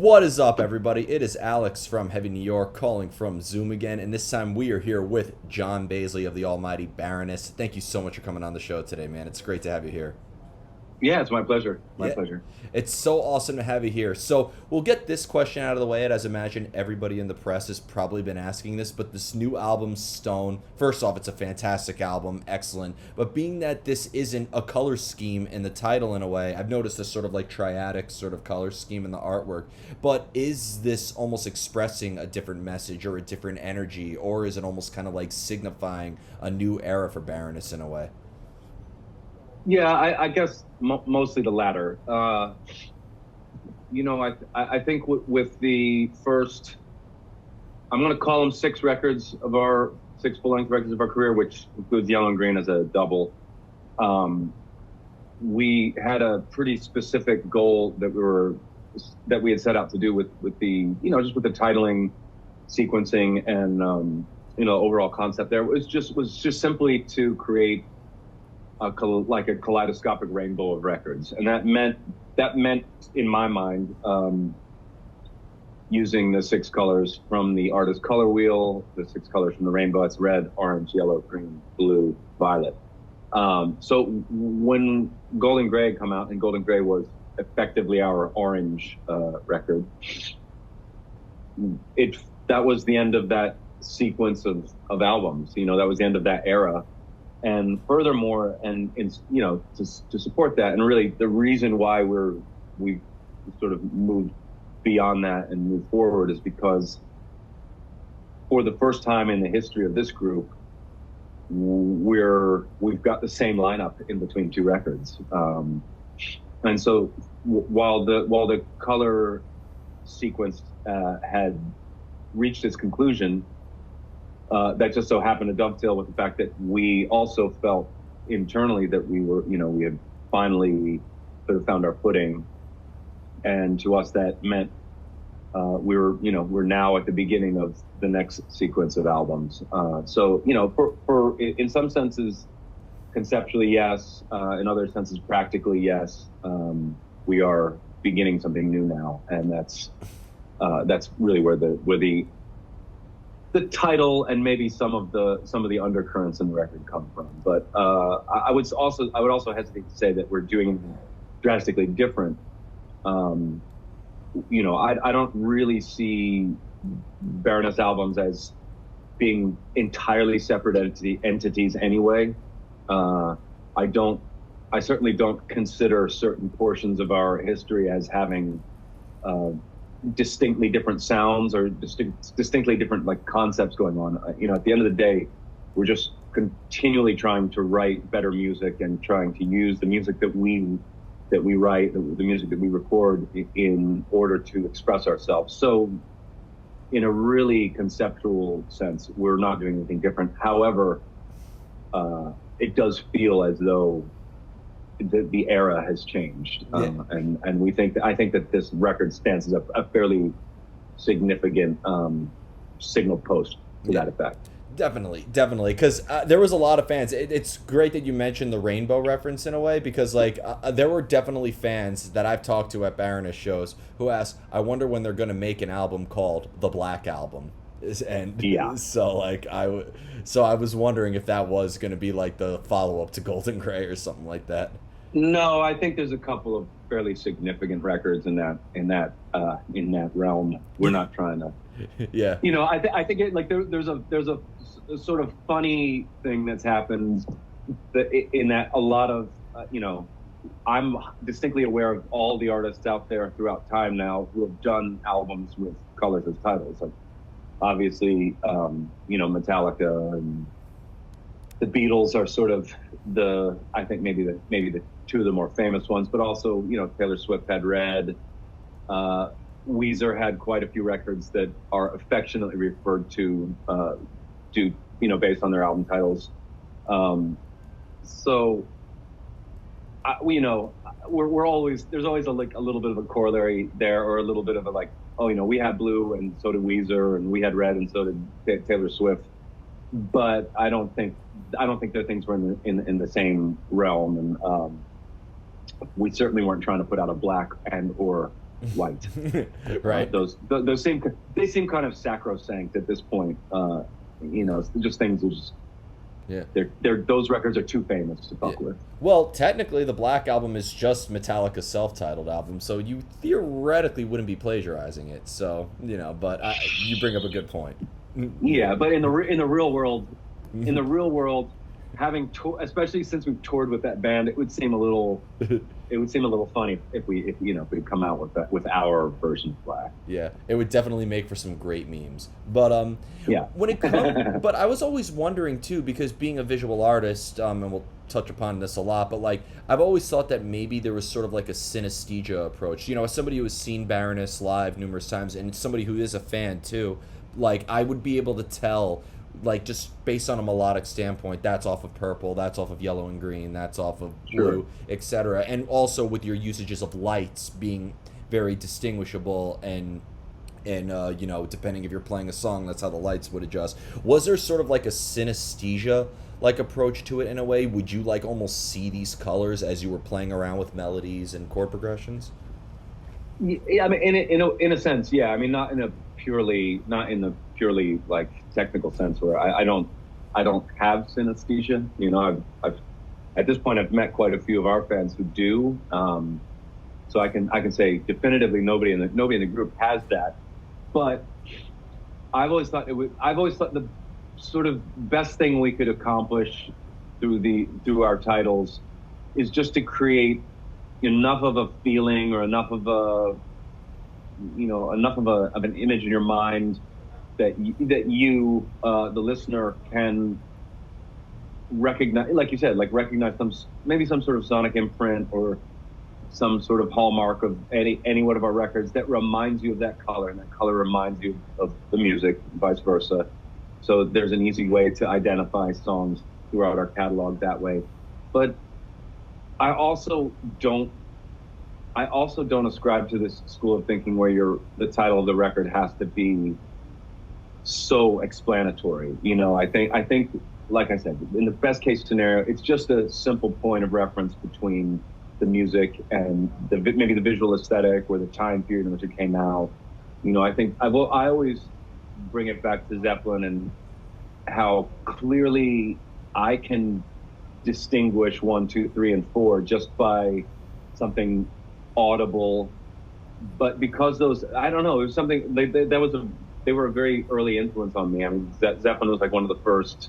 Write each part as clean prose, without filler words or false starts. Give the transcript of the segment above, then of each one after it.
What is up, everybody? It is Alex from Heavy New York calling from Zoom again, and this time we are here with John Baizley of the Almighty Baroness. Thank you so much for coming on the show today, man. It's great to have you here. Yeah, it's my pleasure. My Yeah, pleasure. it's so awesome to have you here. So we'll get this question out of the way, as I imagine everybody in the press has probably been asking this, but this new album, Stone, first off, it's a fantastic album, excellent. But being that this isn't a color scheme in the title in a way, I've noticed this sort of like triadic sort of color scheme in the artwork. But is this almost expressing a different message or a different energy, or is it almost kind of like signifying a new era for Baroness in a way? Yeah, I guess mostly the latter. I think with the first, I'm going to call them six full-length records of our career, which includes Yellow and Green as a double. We had a pretty specific goal that we had set out to do with the just with the titling, sequencing, and overall concept. There was just simply to create like a kaleidoscopic rainbow of records, and that meant in my mind using the six colors from the artist's color wheel, the six colors from the rainbow. It's red, orange, yellow, green, blue, violet. So when Golden Gray come out, and Golden Gray was effectively our orange record, that was the end of that sequence of albums. That was the end of that era. And furthermore, to support that, and really the reason why we sort of moved beyond that and moved forward is because for the first time in the history of this group, we've got the same lineup in between two records. And so while the color sequence had reached its conclusion, that just so happened to dovetail with the fact that we also felt internally that we had finally sort of found our footing. And to us, that meant we're now at the beginning of the next sequence of albums. So, in some senses, conceptually, yes. In other senses, practically, yes. We are beginning something new now. And that's really where the title and maybe some of the undercurrents in the record come from. But I would also hesitate to say that we're doing drastically different. I don't really see Baroness albums as being entirely separate entities anyway. I certainly don't consider certain portions of our history as having distinctly different sounds or distinctly different like concepts going on. At the end of the day, we're just continually trying to write better music and trying to use the music that we write, the music that we record in order to express ourselves. So in a really conceptual sense, we're not doing anything different. However, it does feel as though the era has changed, Yeah. and I think that this record stands as a fairly significant signal post to that effect. Definitely, because there was a lot of fans. It's great that you mentioned the rainbow reference in a way, because there were definitely fans that I've talked to at Baroness shows who asked, "I wonder when they're going to make an album called the Black Album." And Yeah. so I was wondering if that was going to be like the follow up to Golden Gray or something like that. No, I think there's a couple of fairly significant records in that realm. We're not trying to. Yeah. I think there's a sort of funny thing that's happened in that a lot of I'm distinctly aware of all the artists out there throughout time now who have done albums with colors as titles. Like obviously, Metallica and the Beatles are sort of I think maybe the two of the more famous ones, but also Taylor Swift had Red. Weezer had quite a few records that are affectionately referred to, based on their album titles. So, we're always there's always a little bit of a corollary there, or a little bit of a like, we had Blue and so did Weezer, and we had Red and so did Taylor Swift. But I don't think their things were in the same realm, and we certainly weren't trying to put out a black and or white. Right. Those seem kind of sacrosanct at this point. Just things that just Yeah. they're those records are too famous to fuck with. Well, technically, the Black Album is just Metallica's self-titled album, so you theoretically wouldn't be plagiarizing it. So, but you bring up a good point. Yeah, but in the real world, having especially since we've toured with that band, it would seem a little funny if we come out with our version of Black. Yeah, it would definitely make for some great memes. But yeah, when it comes, but I was always wondering too, because being a visual artist, and we'll touch upon this a lot, but like I've always thought that maybe there was sort of like a synesthesia approach. As somebody who has seen Baroness live numerous times, and somebody who is a fan too, like I would be able to tell, like just based on a melodic standpoint, that's off of Purple, that's off of Yellow and Green, that's off of Blue, etc. And also with your usages of lights being very distinguishable, and depending if you're playing a song, that's how the lights would adjust. Was there sort of like a synesthesia like approach to it in a way? Would you like almost see these colors as you were playing around with melodies and chord progressions? Yeah, I mean, in a sense, yeah. I mean, not in the purely like technical sense where I don't have synesthesia. I've at this point I've met quite a few of our fans who do. So I can say definitively nobody in the group has that. But I've always thought the sort of best thing we could accomplish through our titles is just to create enough of a feeling or enough of an image in your mind that you the listener can recognize, like you said, like recognize some sort of sonic imprint or some sort of hallmark of any one of our records that reminds you of that color, and that color reminds you of the music, vice versa. So there's an easy way to identify songs throughout our catalog that way. But I also don't ascribe to this school of thinking where the title of the record has to be so explanatory. I think, like I said, in the best case scenario, it's just a simple point of reference between the music and maybe the visual aesthetic or the time period in which it came out. I think I always bring it back to Zeppelin and how clearly I can distinguish 1, 2, 3, and 4 just by something audible. But because those, I don't know, it was something they were a very early influence on me. I mean, Zeppelin was like one of the first,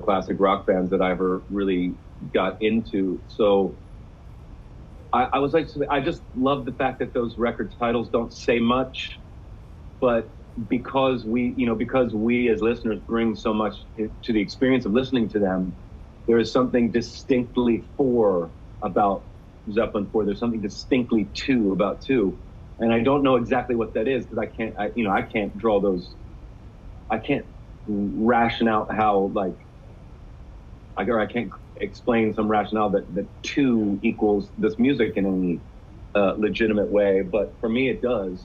classic rock bands that I ever really got into. So I was like, I just love the fact that those record titles don't say much, but because we as listeners bring so much to the experience of listening to them, there is something distinctly about Zeppelin 4. There's something distinctly about 2, and I don't know exactly what that is because I can't draw those. I can't ration out how I can't explain some rationale that 2 equals this music in any legitimate way. But for me, it does.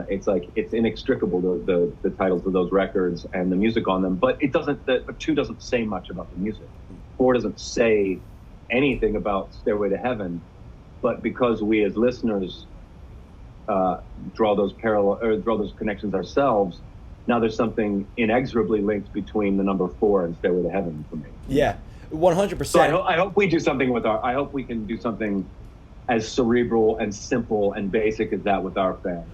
It's like it's inextricable, the titles of those records and the music on them. But it doesn't. 2 doesn't say much about the music. 4 doesn't say anything about Stairway to Heaven. But because we as listeners draw those connections ourselves, now there's something inexorably linked between the number 4 and Stairway to Heaven for me. Yeah, 100%. So I hope we do something I hope we can do something as cerebral and simple and basic as that with our fans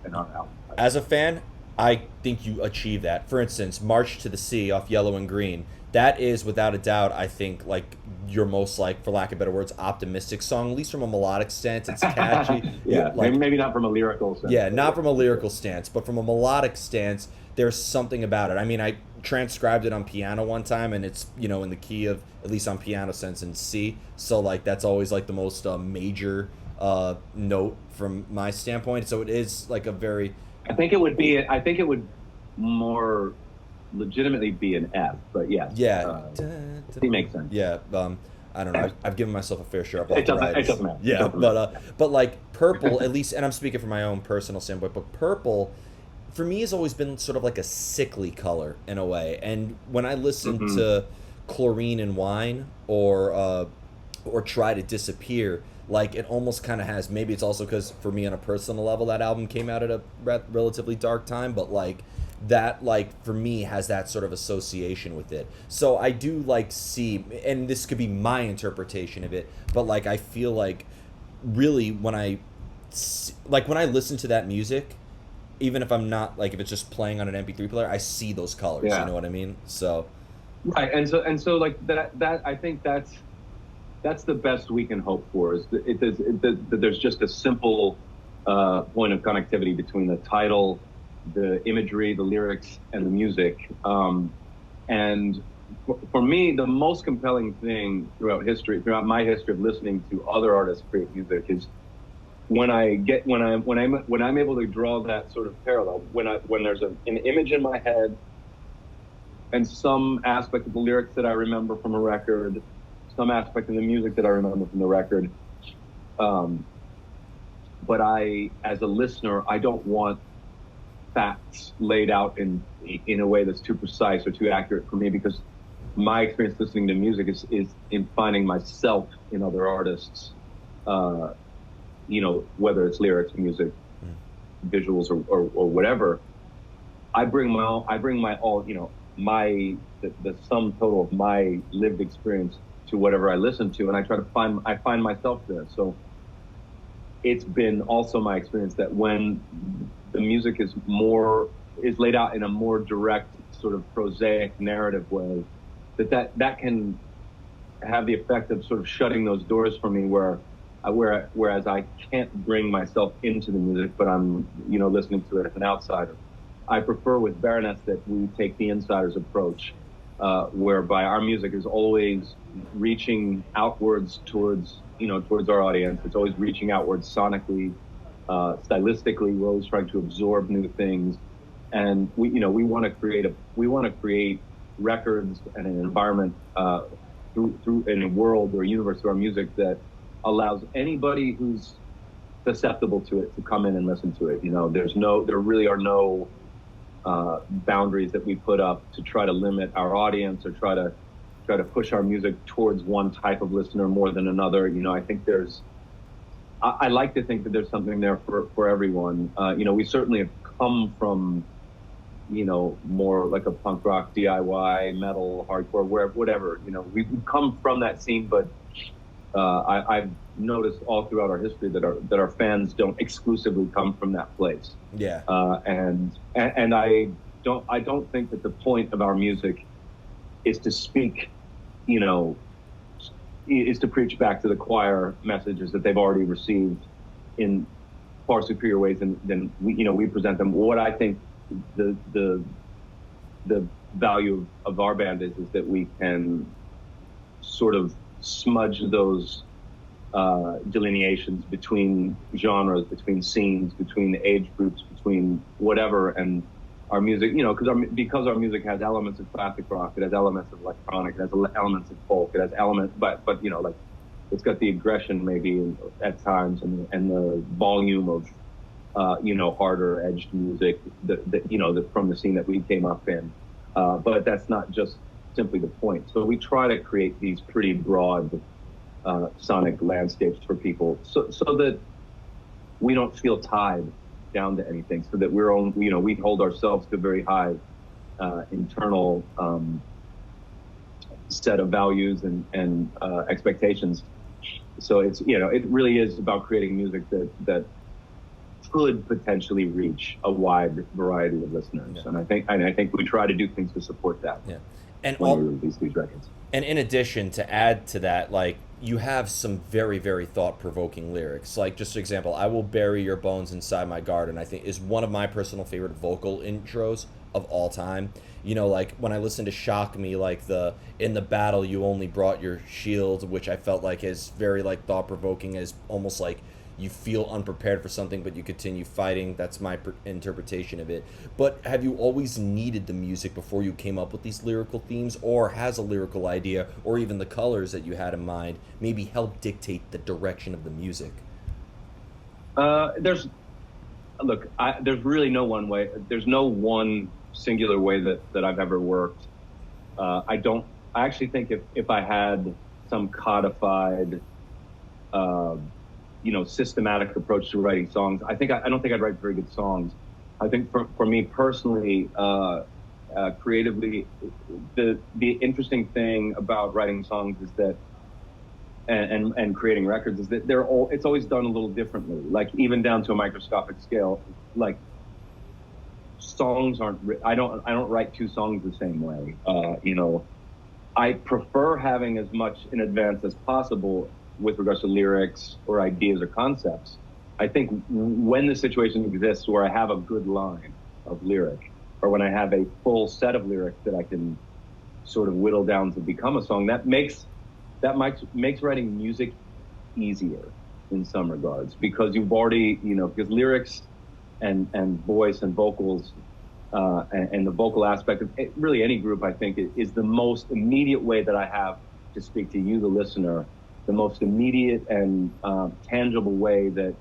and our album. As a fan, I think you achieve that. For instance, March to the Sea off Yellow and Green. That is, without a doubt, I think, like your most, like, for lack of better words, optimistic song, at least from a melodic stance. It's catchy. Yeah, maybe not from a lyrical stance. Yeah, not from a lyrical stance, but from a melodic stance, there's something about it. I mean, I transcribed it on piano one time, and it's, in the key of, at least on piano sense, in C. So, like, that's always, like, the most major note from my standpoint. So it is, like, a very... I think it would more legitimately be an F, but yes. Yeah. It makes sense. Yeah. I don't know. I've given myself a fair share of it doesn't matter. Yeah, but like Purple, at least, and I'm speaking from my own personal standpoint, but Purple, for me, has always been sort of like a sickly color in a way. And when I listen to Chlorine and Wine or Try to Disappear, like it almost kind of has, maybe it's also because for me on a personal level that album came out at a relatively dark time, but like that, like for me, has that sort of association with it. So I do like see, and this could be my interpretation of it, but like I feel like really when like when I listen to that music, even if I'm not, like if it's just playing on an MP3 player, I see those colors. Yeah. You know what I mean? So Right, and so like that I think that's the best we can hope for, is that there's just a simple point of connectivity between the title, the imagery, the lyrics, and the music. And for me, the most compelling thing throughout my history of listening to other artists create music, is when I'm able to draw that sort of parallel, when there's an image in my head and some aspect of the lyrics that I remember from a record, some aspect of the music that I remember from the record. But as a listener, I don't want facts laid out in a way that's too precise or too accurate for me, because my experience listening to music is in finding myself in other artists, whether it's lyrics, music, visuals, or whatever. I bring my all, the sum total of my lived experience to whatever I listen to, and I find myself there. So it's been also my experience that when the music is laid out in a more direct, sort of prosaic narrative way, that can have the effect of sort of shutting those doors for me, whereas I can't bring myself into the music, but I'm listening to it as an outsider. I prefer with Baroness that we take the insider's approach, whereby our music is always reaching outwards towards our audience. It's always reaching outwards sonically, stylistically. We're always trying to absorb new things, and we want to create records and an environment through in a world or a universe through our music that allows anybody who's susceptible to it to come in and listen to it. There really are no boundaries that we put up to try to limit our audience or try to push our music towards one type of listener more than another. I think I like to think that there's something there for everyone. We certainly have come from, more like a punk rock, DIY, metal, hardcore, whatever. We've come from that scene, but I've noticed all throughout our history that our fans don't exclusively come from that place. yeah. And I don't think that the point of our music is to speak, is to preach back to the choir messages that they've already received in far superior ways than we present them. What I think the value of our band is that we can sort of smudge those delineations between genres, between scenes, between age groups, between whatever, and our music, because our music has elements of classic rock, it has elements of electronic, it has elements of folk, it has elements, but like it's got the aggression maybe at times, and the volume of harder edged music that from the scene that we came up in, but that's not just simply the point. So we try to create these pretty broad sonic landscapes for people, so that we don't feel tied down to anything, so that we hold ourselves to a very high internal set of values and expectations. So it's it really is about creating music that could potentially reach a wide variety of listeners, and I think we try to do things to support that. Yeah. And when we release these records. And in addition, to add to that, like, you have some very, very thought-provoking lyrics. Like, just for example, "I will bury your bones inside my garden," I think is one of my personal favorite vocal intros of all time. Like when I listen to "Shock Me," like "In the battle you only brought your shield," which I felt like is very like thought-provoking, as almost like you feel unprepared for something, but you continue fighting. That's my interpretation of it. But have you always needed the music before you came up with these lyrical themes, or has a lyrical idea, or even the colors that you had in mind, maybe help dictate the direction of the music? There's really no one way. There's no one singular way that I've ever worked. I actually think if I had some codified systematic approach to writing songs. I don't think I'd write very good songs. I think for me personally, creatively, the interesting thing about writing songs is that, and creating records, is that it's always done a little differently. Like even down to a microscopic scale, like songs I don't write two songs the same way. I prefer having as much in advance as possible with regards to lyrics or ideas or concepts. I think when the situation exists where I have a good line of lyric, or when I have a full set of lyrics that I can sort of whittle down to become a song, that makes writing music easier in some regards, because you've already, because lyrics and voice and vocals, and the vocal aspect of really any group, I think, is the most immediate way that I have to speak to you, the listener, the most immediate and tangible way that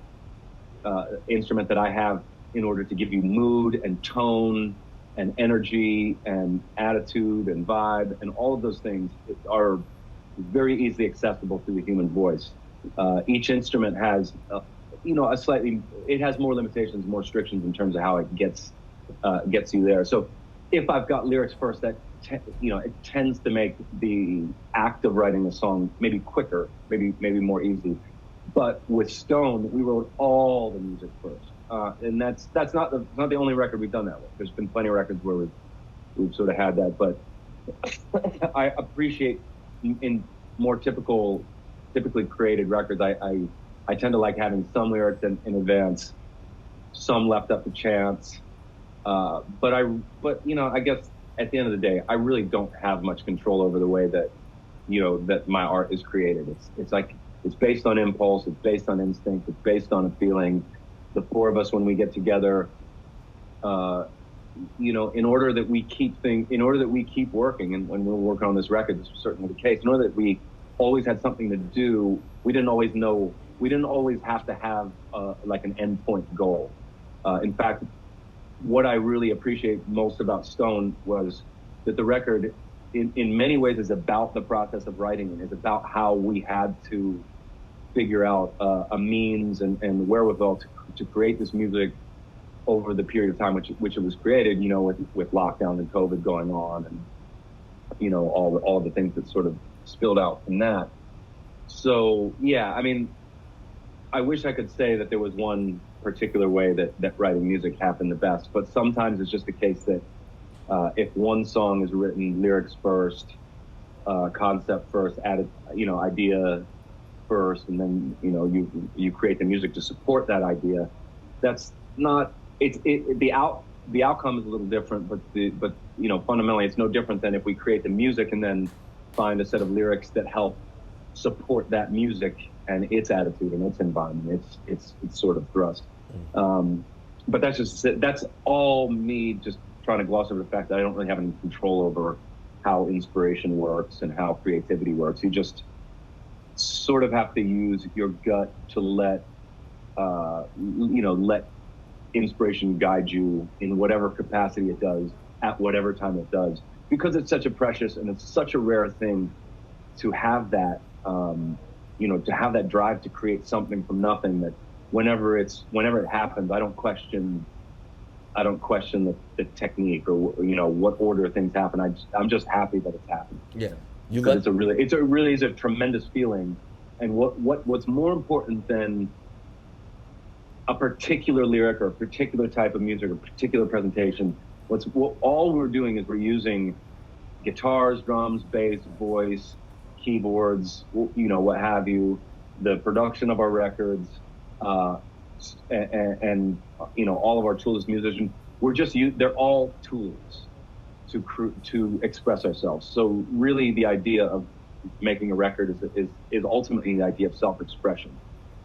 instrument that I have in order to give you mood and tone and energy and attitude and vibe, and all of those things are very easily accessible through the human voice. Each instrument has, it has more limitations, more restrictions in terms of how it gets you there. So if I've got lyrics first, that it tends to make the act of writing a song maybe quicker, maybe more easy. But with Stone, we wrote all the music first, and that's not the only record we've done that with. There's been plenty of records where we've sort of had that, but I appreciate in more typically created records, I tend to like having some lyrics in advance, some left up to chance. But I guess at the end of the day, I really don't have much control over the way that, that my art is created. It's based on impulse, it's based on instinct, it's based on a feeling. The four of us, when we get together, in order that we keep working, and when we were working on this record, this was certainly the case, in order that we always had something to do, we didn't always have to have like an endpoint goal. In fact, what I really appreciate most about Stone was that the record, in many ways, is about the process of writing, and is about how we had to figure out a means and wherewithal to create this music over the period of time which it was created, with lockdown and COVID going on, and all the things that sort of spilled out from that. So yeah, I mean, I wish I could say that there was one particular way that writing music happened the best, but sometimes it's just the case that if one song is written lyrics first, concept first, added, idea first, and then you create the music to support that idea. That's not the outcome is a little different, but fundamentally it's no different than if we create the music and then find a set of lyrics that help support that music and its attitude and its environment, its sort of thrust. But that's all me just trying to gloss over the fact that I don't really have any control over how inspiration works and how creativity works. You just sort of have to use your gut to let inspiration guide you in whatever capacity it does, at whatever time it does, because it's such a precious and it's such a rare thing to have that, to have that drive to create something from nothing, that whenever it happens, I don't question the technique or what order things happen. I'm just happy that it's happened. Yeah, it really is a tremendous feeling. And what's more important than a particular lyric or a particular type of music or particular presentation, all we're doing is we're using guitars, drums, bass, voice, keyboards, what have you, the production of our records, and all of our tools as musicians. They're all tools to express ourselves. So really, the idea of making a record is ultimately the idea of self-expression.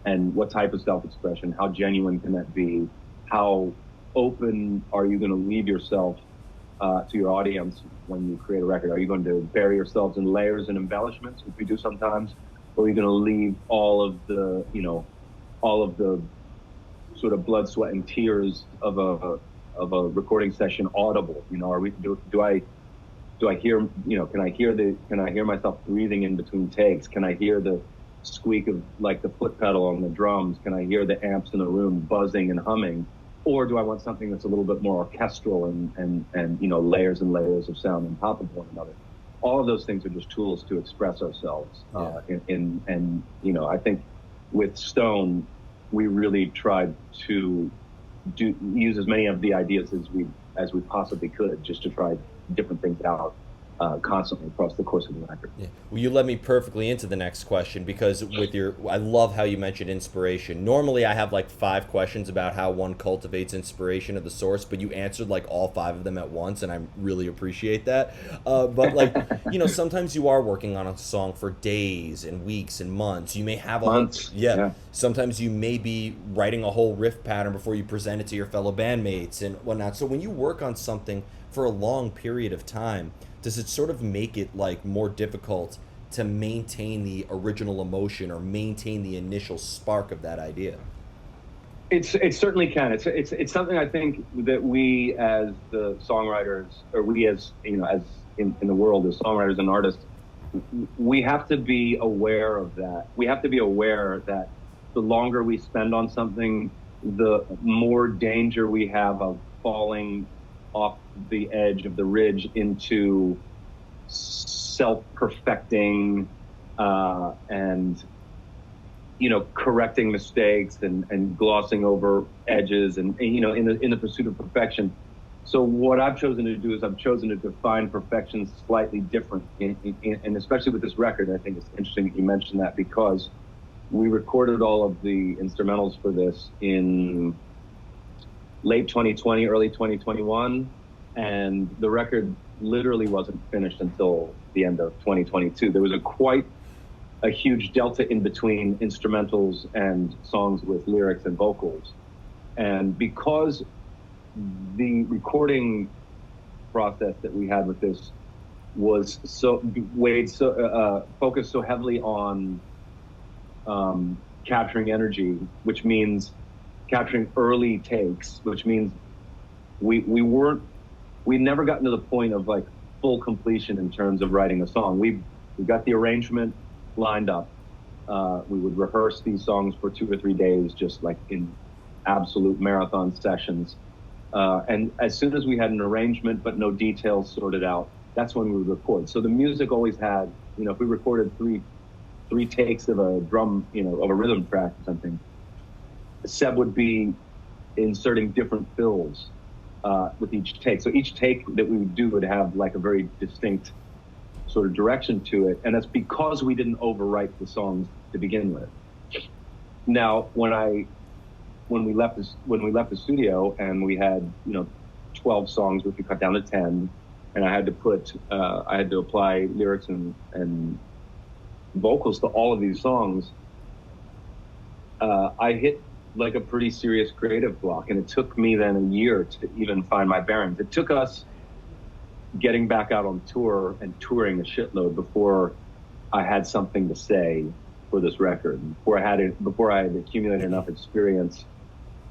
And what type of self-expression? How genuine can that be? How open are you going to leave yourself to your audience when you create a record? Are you going to bury yourselves in layers and embellishments, which we do sometimes, or are you going to leave all of the sort of blood, sweat, and tears of a recording session audible? Do I hear, can I hear myself breathing in between takes? Can I hear the squeak of like the foot pedal on the drums? Can I hear the amps in the room buzzing and humming? Or do I want something that's a little bit more orchestral and layers and layers of sound on top of one another? All of those things are just tools to express ourselves. I think with Stone, we really tried to use as many of the ideas as we possibly could, just to try different things out constantly across the course of the record. Yeah. Well, you led me perfectly into the next question, because I love how you mentioned inspiration. Normally I have like 5 questions about how one cultivates inspiration at the source, but you answered like all 5 of them at once, and I really appreciate that. But like, sometimes you are working on a song for days and weeks and months. You may have months. Yeah. Sometimes you may be writing a whole riff pattern before you present it to your fellow bandmates and whatnot. So when you work on something for a long period of time, does it sort of make it like more difficult to maintain the original emotion or maintain the initial spark of that idea? It certainly can. It's something I think that we as the songwriters, or we as as in the world as songwriters and artists, we have to be aware of that. We have to be aware that the longer we spend on something, the more danger we have of falling off the edge of the ridge into self-perfecting and correcting mistakes and glossing over edges and in the pursuit of perfection. So what I've chosen to do is I've chosen to define perfection slightly different, and especially with this record, I think it's interesting that you mentioned that, because we recorded all of the instrumentals for this in late 2020, early 2021, and the record literally wasn't finished until the end of 2022. There was quite a huge delta in between instrumentals and songs with lyrics and vocals. And because the recording process that we had with this was focused so heavily on capturing energy, which means capturing early takes, which means we'd never gotten to the point of like full completion in terms of writing a song. We got the arrangement lined up. We would rehearse these songs for 2 or 3 days, just like in absolute marathon sessions. And as soon as we had an arrangement but no details sorted out, that's when we would record. So the music always had, if we recorded three takes of a drum, of a rhythm track or something, Seb would be inserting different fills with each take. So each take that we would do would have like a very distinct sort of direction to it. And that's because we didn't overwrite the songs to begin with. Now, when we left the studio and we had 12 songs, which we cut down to 10, and I had to apply lyrics and vocals to all of these songs, I hit like a pretty serious creative block, and it took me then a year to even find my bearings. It took us getting back out on tour and touring a shitload before I had something to say for this record, before I had accumulated enough experience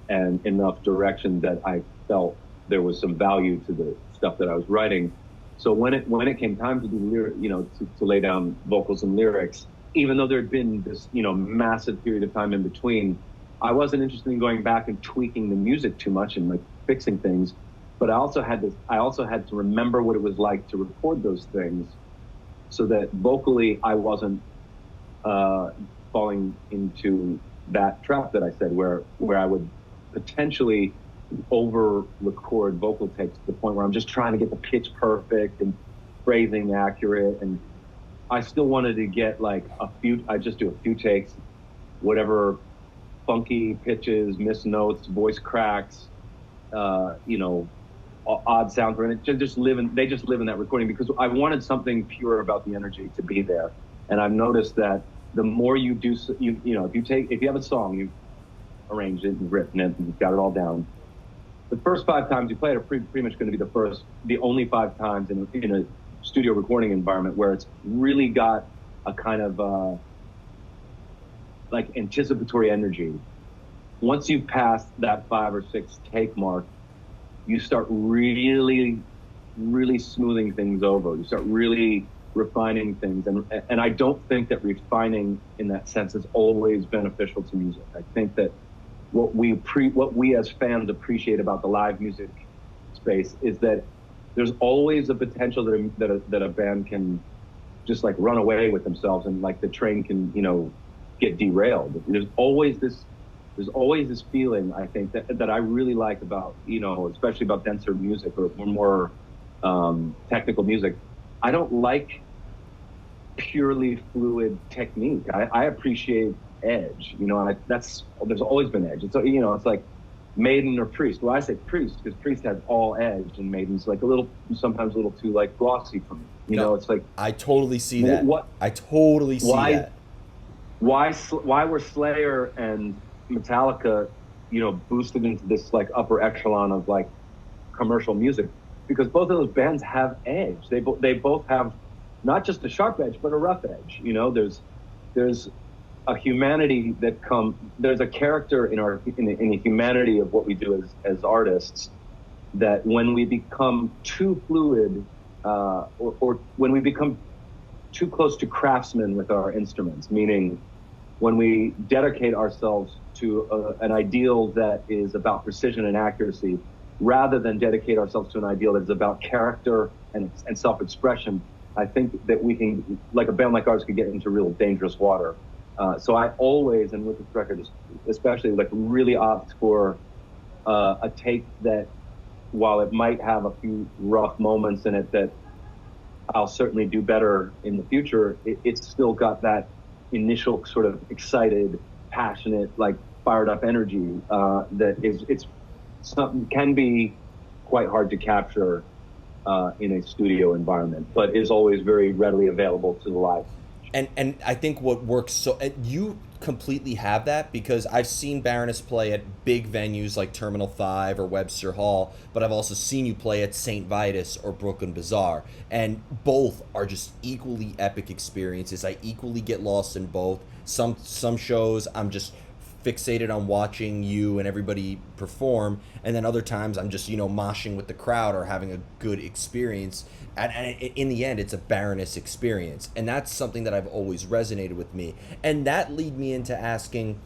and enough direction that I felt there was some value to the stuff that I was writing. So when it came time to do to lay down vocals and lyrics, even though there had been this massive period of time in between, I wasn't interested in going back and tweaking the music too much and like fixing things. But I also had to remember what it was like to record those things, so that vocally I wasn't falling into that trap that I said, where I would potentially over record vocal takes to the point where I'm just trying to get the pitch perfect and phrasing accurate. And I still wanted to get like I just do a few takes, whatever funky pitches, missed notes, voice cracks, odd sounds, and they just live in that recording, because I wanted something pure about the energy to be there. And I've noticed that the more you do, if you have a song, you've arranged it and written it and you've got it all down, the first 5 times you play it are pretty much going to be the only 5 times in a studio recording environment where it's really got a kind of like anticipatory energy. Once you've passed that 5 or 6 take mark, you start really, really smoothing things over. You start really refining things, and I don't think that refining in that sense is always beneficial to music. I think that what we as fans appreciate about the live music space is that there's always a potential that a band can just like run away with themselves, and like the train can, you know, get derailed. There's always this feeling, I think, that I really like about, you know, especially about denser music or more technical music. I don't like purely fluid technique. I appreciate edge, you know, and there's always been edge. It's, you know, it's like Maiden or Priest. Well, I say Priest because Priest has all edge, and Maiden's like sometimes a little too like glossy for me. You know, it's like I totally see that. I totally see that. Why were Slayer and Metallica, you know, boosted into this like upper echelon of like commercial music? Because both of those bands have edge. They both have not just a sharp edge, but a rough edge. You know, there's a humanity there's a character in the humanity of what we do as artists, that when we become too fluid, or when we become too close to craftsmen with our instruments, meaning when we dedicate ourselves to an ideal that is about precision and accuracy, rather than dedicate ourselves to an ideal that is about character and self-expression, I think that we can, like a band like ours, could get into real dangerous water. So I always, and with this record especially, like really opt for a take that, while it might have a few rough moments in it that I'll certainly do better in the future, it's still got that initial sort of excited, passionate, like fired up energy that can be quite hard to capture in a studio environment, but is always very readily available to the live. And I think what works so, you completely have that, because I've seen Baroness play at big venues like Terminal 5 or Webster Hall, but I've also seen you play at St. Vitus or Brooklyn Bazaar, and both are just equally epic experiences. I equally get lost in both. Some shows I'm just fixated on watching you and everybody perform, and then other times I'm just, you know, moshing with the crowd or having a good experience, and in the end it's a Baroness experience, and that's something that I've always resonated with me. And that lead me into asking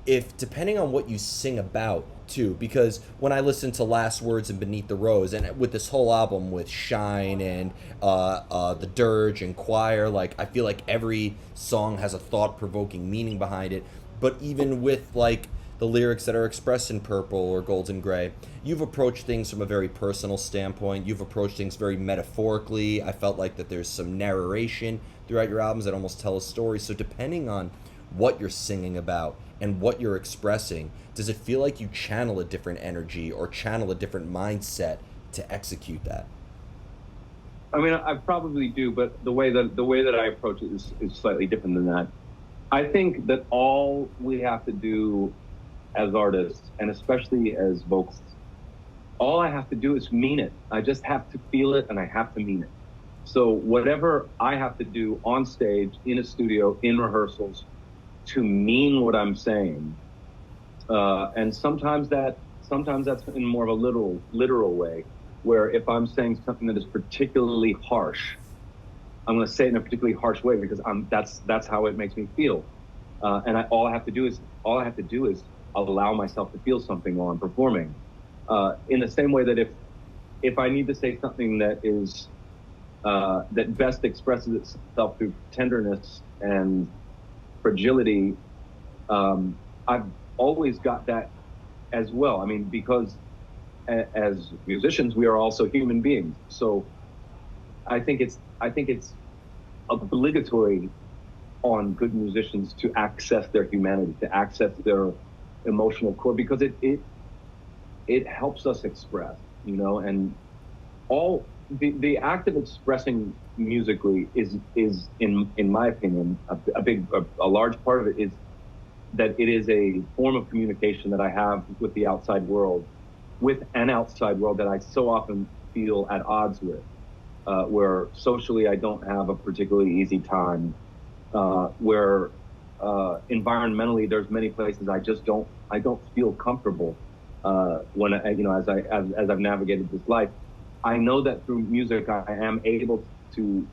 if, depending on what you sing about too, because when I listen to Last Words and Beneath the Rose, and with this whole album with Shine and the Dirge and Choir, like I feel like every song has a thought-provoking meaning behind it. But even with like the lyrics that are expressed in Purple or Golden Gray, you've approached things from a very personal standpoint. You've approached things very metaphorically. I felt like that there's some narration throughout your albums that almost tell a story. So depending on what you're singing about and what you're expressing, does it feel like you channel a different energy or channel a different mindset to execute that? I mean, I probably do, but the way that I approach it is slightly different than that. I think that all we have to do as artists, and especially as vocalists, all I have to do is mean it. I just have to feel it, and I have to mean it. So whatever I have to do on stage, in a studio, in rehearsals, to mean what I'm saying, and sometimes that's in more of a literal way, where if I'm saying something that is particularly harsh, I'm going to say it in a particularly harsh way because that's how it makes me feel, and all I have to do is allow myself to feel something while I'm performing. In the same way that if I need to say something that is that best expresses itself through tenderness and fragility, I've always got that as well. I mean, because as musicians, we are also human beings, so I think it's obligatory on good musicians to access their humanity, to access their emotional core, because it helps us express, you know. And all the act of expressing musically is in my opinion a large part of it is that it is a form of communication that I have with the outside world, with an outside world that I so often feel at odds with. Where socially I don't have a particularly easy time, where environmentally there's many places I don't feel comfortable when as I've navigated this life. I know that through music I am able to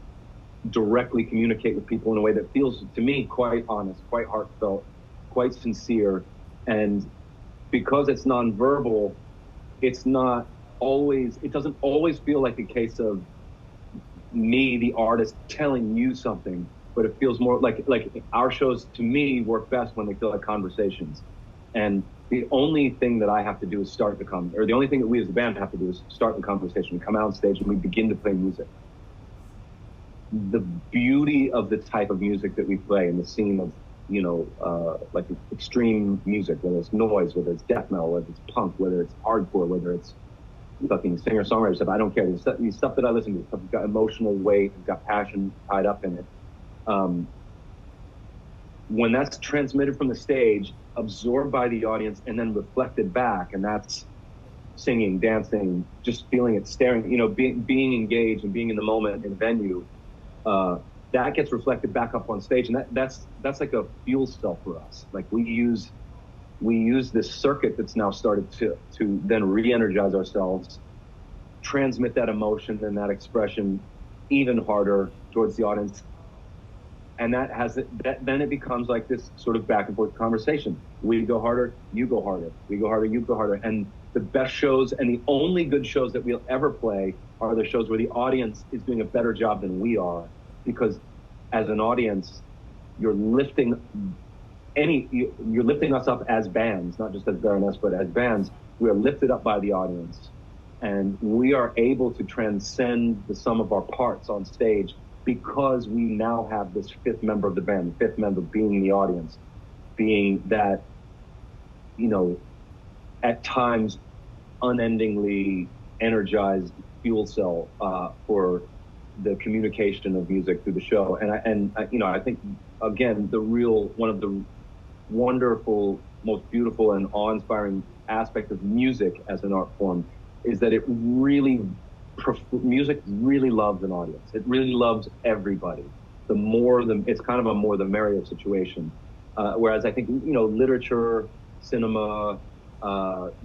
directly communicate with people in a way that feels to me quite honest, quite heartfelt, quite sincere. And because it's nonverbal, it's not always, it doesn't always feel like a case of me, the artist, telling you something, but it feels more like our shows to me work best when they feel like conversations. And the only thing that I have to do is start the or the only thing that we as a band have to do is start the conversation. We come out on stage and we begin to play music. The beauty of the type of music that we play and the scene of, like extreme music, whether it's noise, whether it's death metal, whether it's punk, whether it's hardcore, whether it's fucking singer-songwriter stuff, I don't care. The stuff that I listen to, stuff that's got emotional weight, it's got passion tied up in it. When that's transmitted from the stage, absorbed by the audience, and then reflected back, and that's singing, dancing, just feeling it, staring, being engaged and being in the moment in a venue, that gets reflected back up on stage, and that's like a fuel cell for us. Like we use this circuit that's now started to then re-energize ourselves, transmit that emotion and that expression even harder towards the audience. And then it becomes like this sort of back and forth conversation. We go harder, you go harder. We go harder, you go harder. And the best shows and the only good shows that we'll ever play are the shows where the audience is doing a better job than we are. Because as an audience, you're lifting us up as bands, not just as Baroness, but as bands. We are lifted up by the audience, and we are able to transcend the sum of our parts on stage because we now have this fifth member of the band, the fifth member being the audience, being that, at times unendingly energized fuel cell for the communication of music through the show. And I think, again, one of the wonderful, most beautiful and awe-inspiring aspect of music as an art form is that music really loves an audience. It really loves everybody. It's kind of a more the merrier situation. Whereas I think, literature, cinema,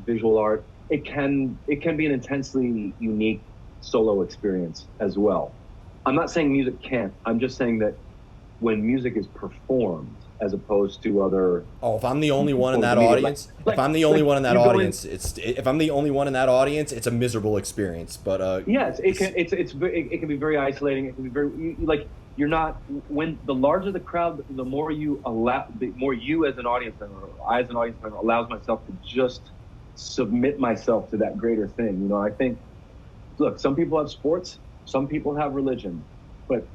visual art, it can be an intensely unique solo experience as well. I'm not saying music can't. I'm just saying that when music is performed, as opposed to other. Oh, if I'm the only one in that audience, if I'm the only one in that audience, it's a miserable experience. But yes, it can be very isolating. It can be very you're not, when the larger the crowd, the more you as an audience member, I as an audience member allows myself to just submit myself to that greater thing. I think, look, some people have sports, some people have religion, but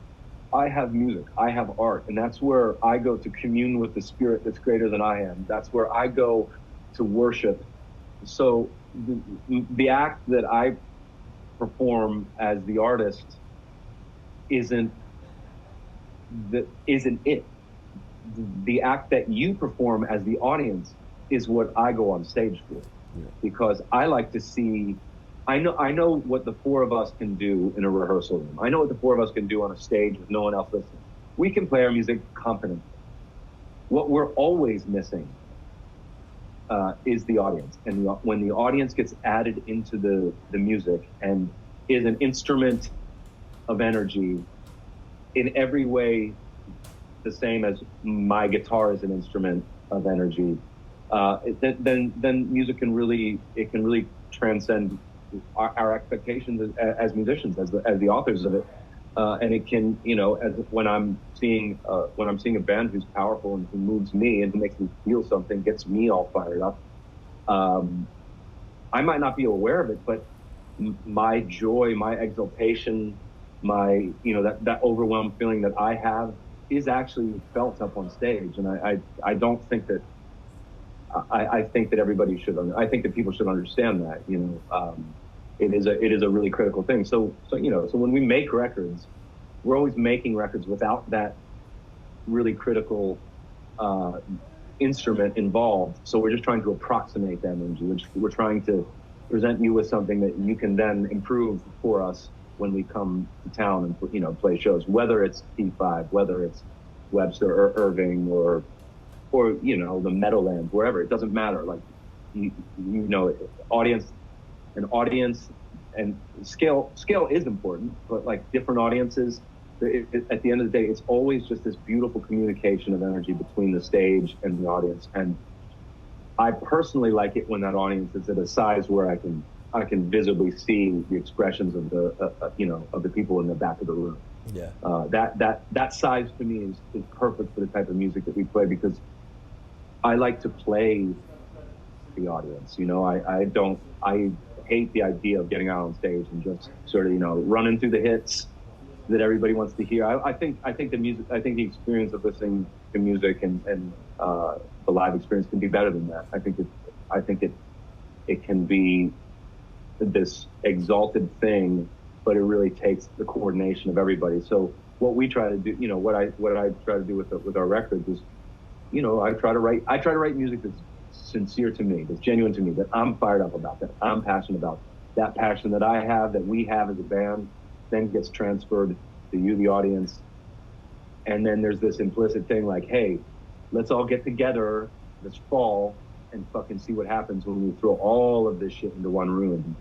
I have music, I have art, and that's where I go to commune with the spirit that's greater than I am. That's where I go to worship. So the act that I perform as the artist isn't it. The act that you perform as the audience is what I go on stage for. Yeah. Because I like to see, I know what the four of us can do in a rehearsal room. I know what the four of us can do on a stage with no one else listening. We can play our music confidently. What we're always missing is the audience. And when the audience gets added into the music and is an instrument of energy in every way the same as my guitar is an instrument of energy, then music can really transcend our expectations as musicians, as the authors of it, and it can, when I'm seeing a band who's powerful and who moves me and who makes me feel something, gets me all fired up. I might not be aware of it, but my joy, my exaltation, my that overwhelmed feeling that I have is actually felt up on stage, and I don't think that. I think that everybody should. I think that people should understand that. It is a really critical thing. So when we make records, we're always making records without that really critical instrument involved. So we're just trying to approximate that energy. We're trying to present you with something that you can then improve for us when we come to town and play shows. Whether it's P5, whether it's Webster or Irving or the Meadowlands, wherever, it doesn't matter. Like, audience and scale is important, but like different audiences at the end of the day, it's always just this beautiful communication of energy between the stage and the audience. And I personally like it when that audience is at a size where I can visibly see the expressions of the people in the back of the room. Yeah. That size to me is perfect for the type of music that we play, because I like to play the audience. I hate the idea of getting out on stage and just sort of, running through the hits that everybody wants to hear. I think the experience of listening to music and the live experience can be better than that. I think it can be this exalted thing, but it really takes the coordination of everybody. So what we try to do, what I try to do with our records is, I try to write music that's sincere to me, that's genuine to me, that I'm fired up about, that I'm passionate about. That passion that I have, that we have as a band, then gets transferred to you, the audience. And then there's this implicit thing like, hey, let's all get together this fall and fucking see what happens when we throw all of this shit into one room,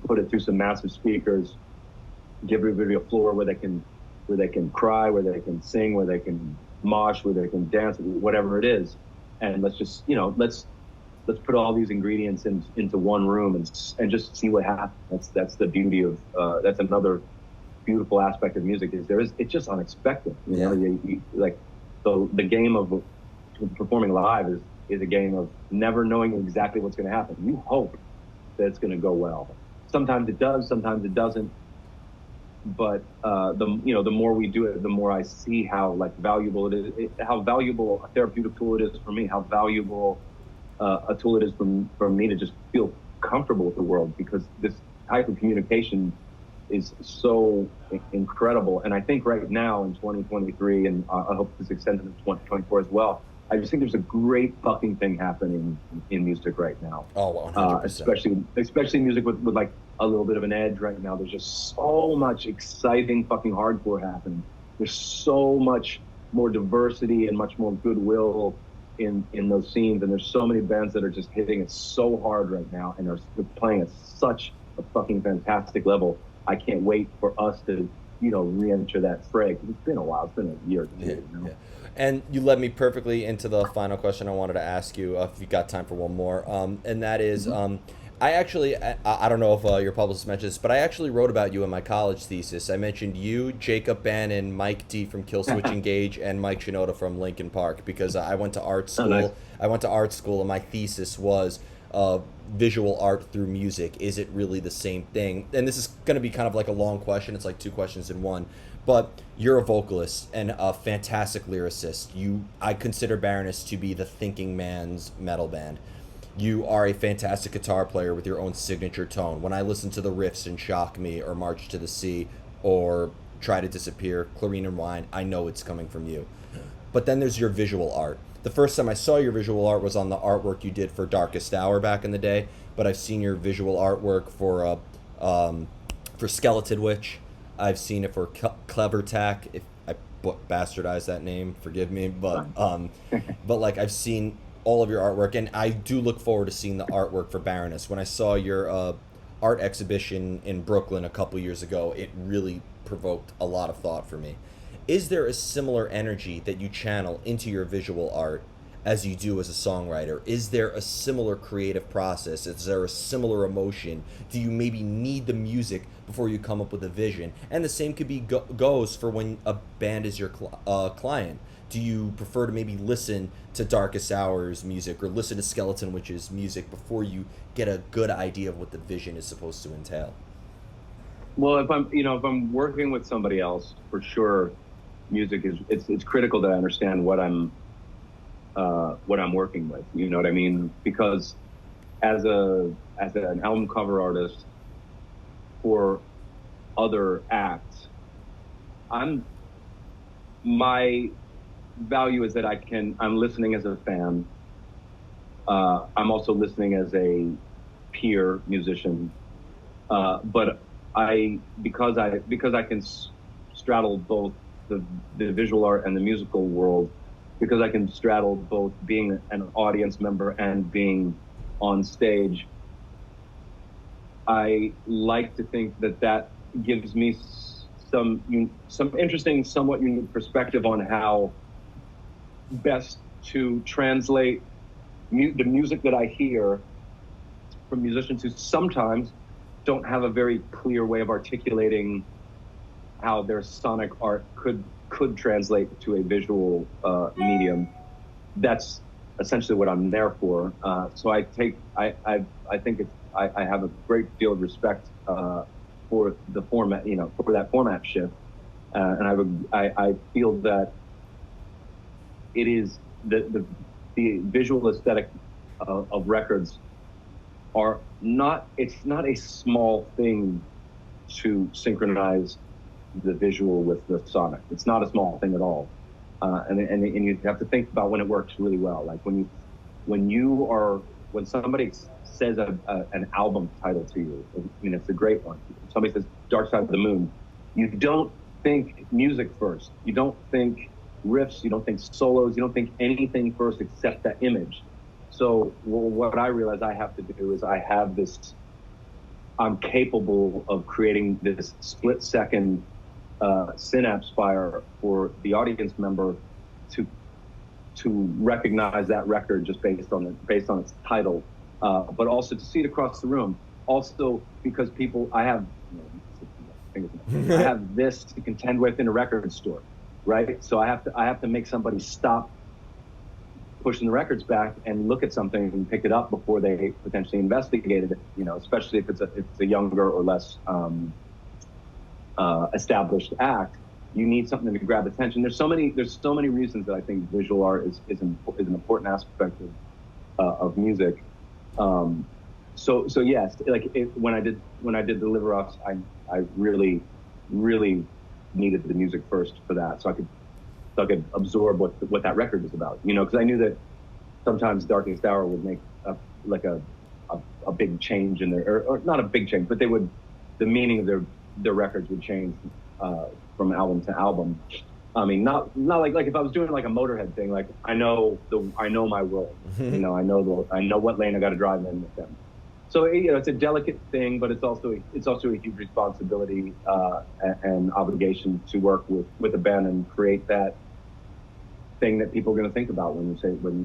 put it through some massive speakers, give everybody a floor where they can cry, where they can sing, where they can mosh, where they can dance, whatever it is. And let's just, let's put all these ingredients into one room and just see what happens. That's the beauty of, that's another beautiful aspect of music, is it's just unexpected. So the game of performing live is a game of never knowing exactly what's going to happen. You hope that it's going to go well. Sometimes it does, sometimes it doesn't. But the more we do it, the more I see how valuable it is, how valuable a therapeutic tool it is for me, how valuable a tool it is for me to just feel comfortable with the world, because this type of communication is so incredible. And I think right now in 2023, and I hope this extends into 2024 as well, I just think there's a great fucking thing happening in music right now. Oh, 100%. Especially music with like a little bit of an edge right now. There's just so much exciting fucking hardcore happening. There's so much more diversity and much more goodwill in those scenes. And there's so many bands that are just hitting it so hard right now and are playing at such a fucking fantastic level. I can't wait for us to, re-enter that fray. It's been a while. It's been a year or two. Yeah. And you led me perfectly into the final question I wanted to ask you, if you got time for one more. And that is, I actually, I don't know if your publicist mentioned this, but I actually wrote about you in my college thesis. I mentioned you, Jacob Bannon, Mike D from Killswitch Engage, and Mike Shinoda from Linkin Park, because I went to art school. Oh, nice. I went to art school, and my thesis was visual art through music. Is it really the same thing? And this is going to be kind of like a long question. It's like two questions in one. But you're a vocalist and a fantastic lyricist. I consider Baroness to be the thinking man's metal band. You are a fantastic guitar player with your own signature tone. When I listen to the riffs in Shock Me or March to the Sea or Try to Disappear, Chlorine and Wine, I know it's coming from you. But then there's your visual art. The first time I saw your visual art was on the artwork you did for Darkest Hour back in the day, but I've seen your visual artwork for Skeleton Witch. I've seen it for Clever Tack. If I bastardized that name, forgive me, but like I've seen all of your artwork, and I do look forward to seeing the artwork for Baroness. When I saw your art exhibition in Brooklyn a couple years ago, it really provoked a lot of thought for me. Is there a similar energy that you channel into your visual art as you do as a songwriter? Is there a similar creative process? Is there a similar emotion? Do you maybe need the music before you come up with a vision? And the same could be goes for when a band is your client. Do you prefer to maybe listen to Darkest Hour's music or listen to Skeleton Witch's music before you get a good idea of what the vision is supposed to entail? Well, if I'm working with somebody else, for sure, music it's critical that I understand what I'm working with. You know what I mean? Because as an album cover artist for other acts, my value is that I'm listening as a fan. I'm also listening as a peer musician. But because I can straddle both the visual art and the musical world, because I can straddle both being an audience member and being on stage, I like to think that gives me some interesting, somewhat unique perspective on how best to translate the music that I hear from musicians who sometimes don't have a very clear way of articulating how their sonic art could translate to a visual medium. That's essentially what I'm there for. So I think I have a great deal of respect for the format, for that format shift, and I feel that it is the visual aesthetic of records are not. It's not a small thing to synchronize the visual with the sonic. It's not a small thing at all, and you have to think about when it works really well. Like when somebody says an album title to you, it's a great one. Somebody says Dark Side of the Moon, you don't think music first. You don't think riffs. You don't think solos. You don't think anything first except that image. So what I realize I have to do is I'm capable of creating this split second synapse fire for the audience member to recognize that record just based on its title, but also to see it across the room. Also because I have this to contend with in a record store, right? So I have to make somebody stop pushing the records back and look at something and pick it up before they potentially investigated it. Especially if it's a younger or less established act. You need something to grab attention. There's so many reasons that I think visual art is an important aspect of music. So yes, when I did the Liver Offs, I really needed the music first for that, so I could absorb what that record was about. Because I knew that sometimes Darkest Hour would make a big change in their, or not a big change, but the meaning of their records would change from album to album. I mean, not like if I was doing like a Motorhead thing, like I know my world, I know what lane I got to drive in with them. So it's a delicate thing, but it's also a huge responsibility and obligation to work with a band and create that thing that people are going to think about when you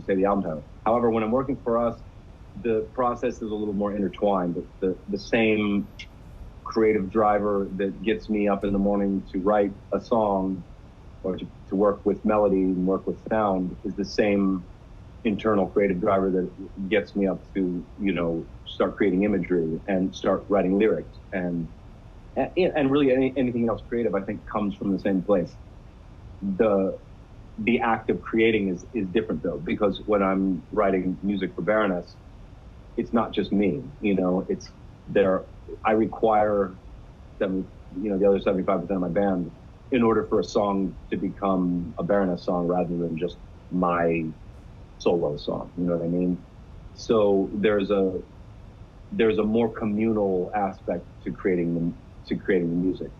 say the album title. However, when I'm working for us, the process is a little more intertwined. The same creative driver that gets me up in the morning to write a song or to work with melody and work with sound is the same internal creative driver that gets me up to start creating imagery and start writing lyrics and really anything else creative, I think, comes from the same place. The act of creating is different though, because when I'm writing music for Baroness, it's not just me. It's there. I require the other 75% of my band in order for a song to become a Baroness song rather than just my solo song. You know what I mean? So there's a more communal aspect to creating the music,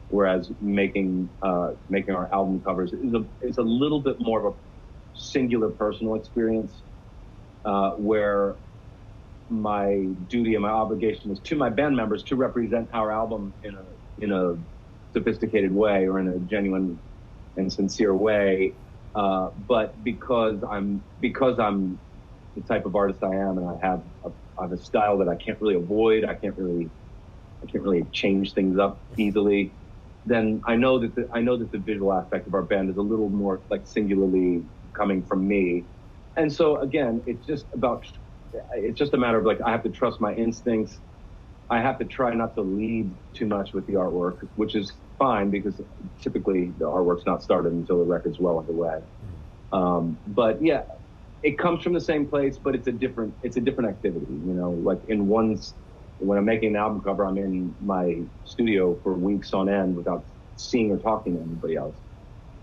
whereas making our album covers is a little bit more of a singular personal experience, where my duty and my obligation is to my band members to represent our album in a sophisticated way or in a genuine and sincere way. But because I'm the type of artist I am, and I have a style that I can't really avoid, I can't really change things up easily, then I know that the visual aspect of our band is a little more like singularly coming from me. And so again, it's just a matter of I have to trust my instincts. I have to try not to lead too much with the artwork, which is fine because typically the artwork's not started until the record's well underway. But yeah, it comes from the same place, but it's a different activity. When I'm making an album cover, I'm in my studio for weeks on end without seeing or talking to anybody else.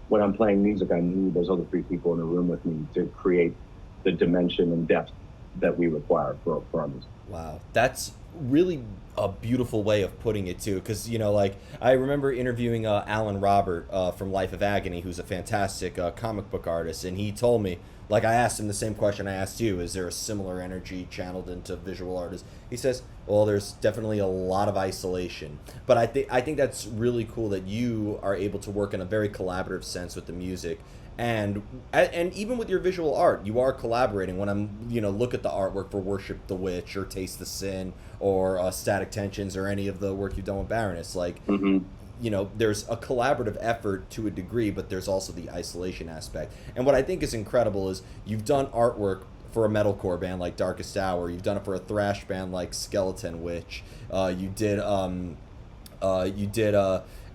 When I'm playing music, I need those other three people in the room with me to create the dimension and depth that we require for our music. Wow, that's really a beautiful way of putting it too, because like I remember interviewing Alan Robert from Life of Agony, who's a fantastic comic book artist, and he told me, like, I asked him the same question I asked you: is there a similar energy channeled into visual artists? He says, well, there's definitely a lot of isolation, but I think that's really cool that you are able to work in a very collaborative sense with the music. And even with your visual art, you are collaborating. When I'm look at the artwork for Worship the Witch or Taste the Sin or Static Tensions or any of the work you've done with Baroness, like Mm-hmm. there's a collaborative effort to a degree, but there's also the isolation aspect. And what I think is incredible is you've done artwork for a metalcore band like Darkest Hour. You've done it for a thrash band like Skeleton Witch. You did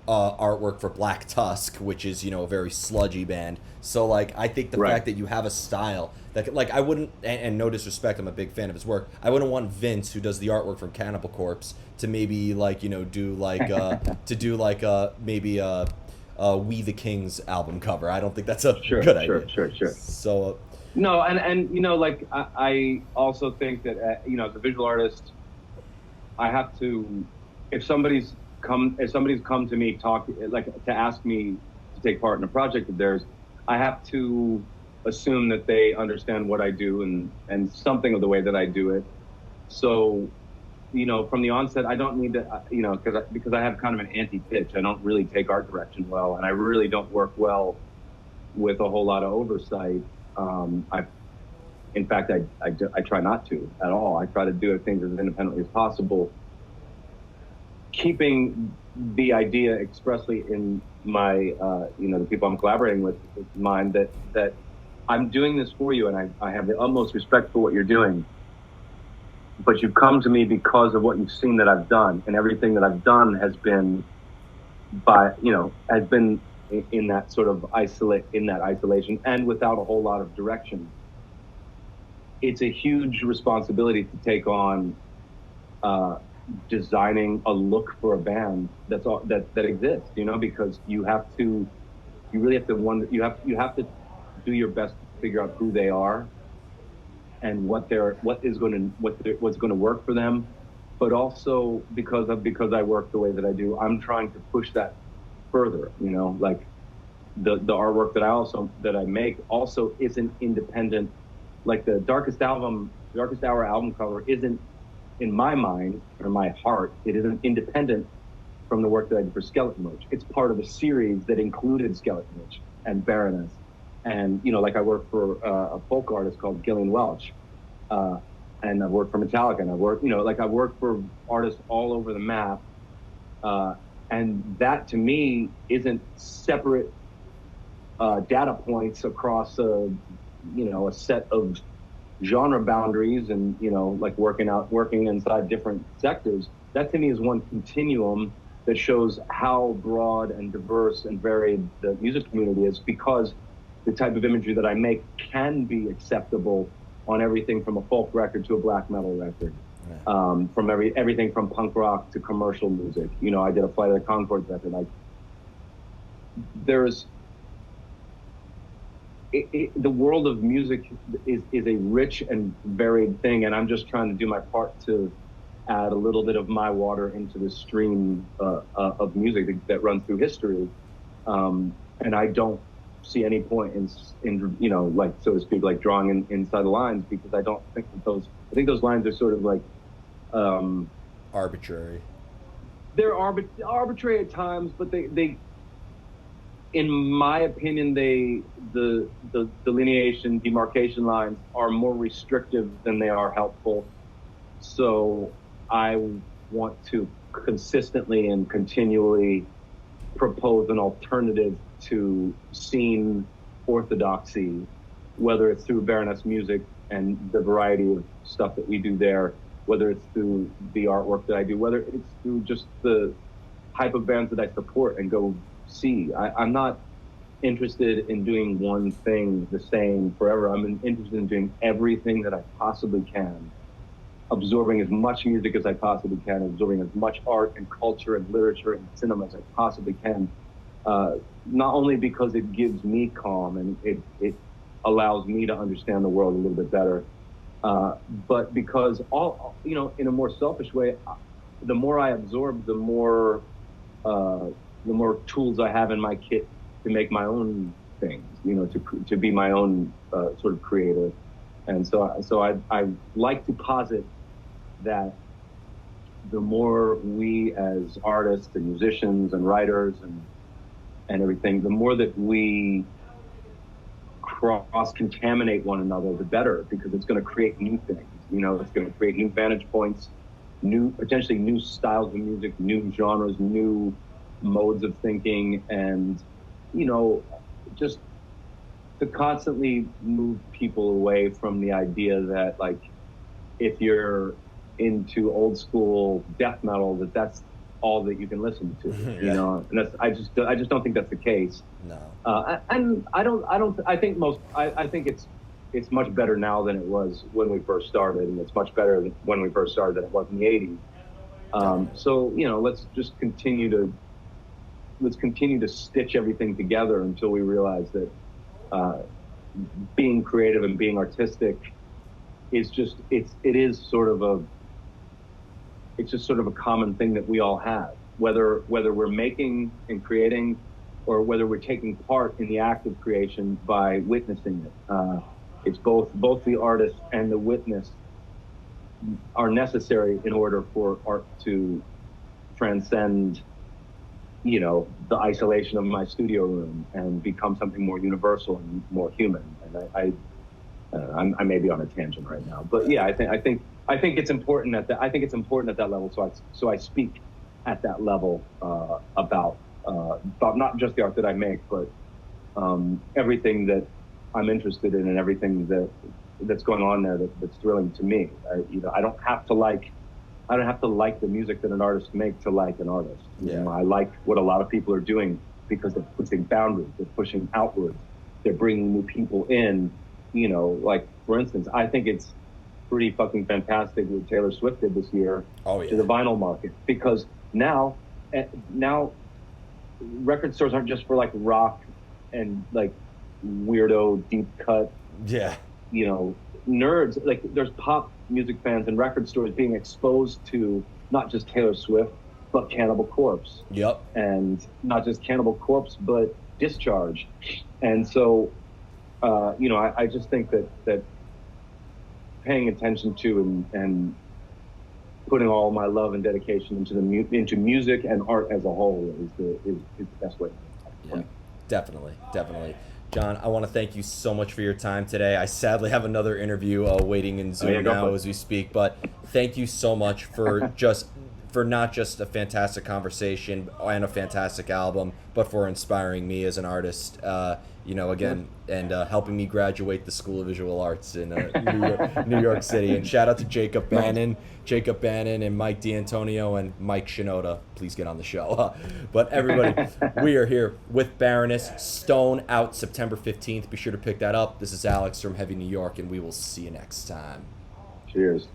artwork for Black Tusk, which is a very sludgy band. So like I think the Right. fact that you have a style that, like, I wouldn't, and no disrespect, I'm a big fan of his work. I wouldn't want Vince, who does the artwork from Cannibal Corpse, to maybe like do like maybe We the King's album cover. I don't think that's a Sure, good sure, idea. sure, sure. So No, and like I also think that as a visual artist, I have to, if somebody's come to me to ask me to take part in a project of theirs, I have to assume that they understand what I do and something of the way that I do it. So, from the onset, I don't need to, because I have kind of an anti-pitch. I don't really take art direction well, and I really don't work well with a whole lot of oversight. In fact, I try not to at all. I try to do things as independently as possible, keeping the idea expressly in my, the people I'm collaborating with mind that I'm doing this for you, and I have the utmost respect for what you're doing. But you've come to me because of what you've seen that I've done, and everything that I've done has been in that sort of isolation and without a whole lot of direction. It's a huge responsibility to take on designing a look for a band that exists, because you really have to wonder, you have to do your best to figure out who they are and what's going to work for them. But also because I work the way that I do, I'm trying to push that further, like the artwork that I make also isn't independent. Like the Darkest Hour album cover isn't, in my mind or my heart, it isn't independent from the work that I did for Skeleton Witch. It's part of a series that included Skeleton Witch and Baroness. And, like I work for a folk artist called Gillian Welch. And I've worked for Metallica, and I've worked for artists all over the map. And that to me isn't separate data points across a set of genre boundaries and working inside different sectors. That to me is one continuum that shows how broad and diverse and varied the music community is, because the type of imagery that I make can be acceptable on everything from a folk record to a black metal record, from everything from punk rock to commercial music. I did a Flight of the Conchords record. The world of music is a rich and varied thing, and I'm just trying to do my part to add a little bit of my water into the stream of music that runs through history. And I don't see any point in so to speak, like drawing inside the lines, because I don't think I think those lines are sort of like arbitrary. They're arbitrary at times, but they in my opinion, the delineation, demarcation lines are more restrictive than they are helpful. So I want to consistently and continually propose an alternative to scene orthodoxy, whether it's through Baroness music and the variety of stuff that we do there, whether it's through the artwork that I do, whether it's through just the type of bands that I support and go see. I'm not interested in doing one thing the same forever. I'm interested in doing everything that I possibly can, absorbing as much music as I possibly can, absorbing as much art and culture and literature and cinema as I possibly can. Not only because it gives me calm and it allows me to understand the world a little bit better, But because in a more selfish way, the more I absorb, the more tools I have in my kit to make my own things, to be my own sort of creator. And so I like to posit that the more we as artists and musicians and writers and everything, the more that we cross-contaminate one another, the better, because it's going to create new things. It's going to create new vantage points, potentially new styles of music, new genres, new modes of thinking, and just to constantly move people away from the idea that, like, if you're into old school death metal, that's all that you can listen to. Yeah. And I just don't think that's the case. No. And I think it's much better now than it was when we first started, and it's much better when we first started than it was in the 80s. So let's continue to stitch everything together until we realize that being creative and being artistic is just sort of a common thing that we all have, whether we're making and creating, or whether we're taking part in the act of creation by witnessing it. It's both the artist and the witness are necessary in order for art to transcend, the isolation of my studio room and become something more universal and more human. And I may be on a tangent right now, but yeah, I think it's important at that level. So I speak at that level about not just the art that I make, but everything that I'm interested in and everything that's going on there that's thrilling to me. I don't have to like the music that an artist makes to like an artist. Yeah. I like what a lot of people are doing because they're pushing boundaries, they're pushing outwards, they're bringing new people in. Like, for instance, I think it's pretty fucking fantastic what Taylor Swift did this year to the vinyl market, because now record stores aren't just for like rock and like weirdo deep cut nerds. Like, there's pop music fans and record stores being exposed to not just Taylor Swift but Cannibal Corpse. Yep. And not just Cannibal Corpse but Discharge. And so I just think that paying attention to and putting all my love and dedication into music and art as a whole is the best way. Yeah, definitely. John, I want to thank you so much for your time today. I sadly have another interview waiting in Zoom now as we speak, but thank you so much for not just a fantastic conversation and a fantastic album, but for inspiring me as an artist, again, and helping me graduate the School of Visual Arts in New York City. And shout out to Jacob Bannon and Mike D'Antonio and Mike Shinoda. Please get on the show. But everybody, we are here with Baroness. Stone out September 15th. Be sure to pick that up. This is Alex from Heavy New York, and we will see you next time. Cheers.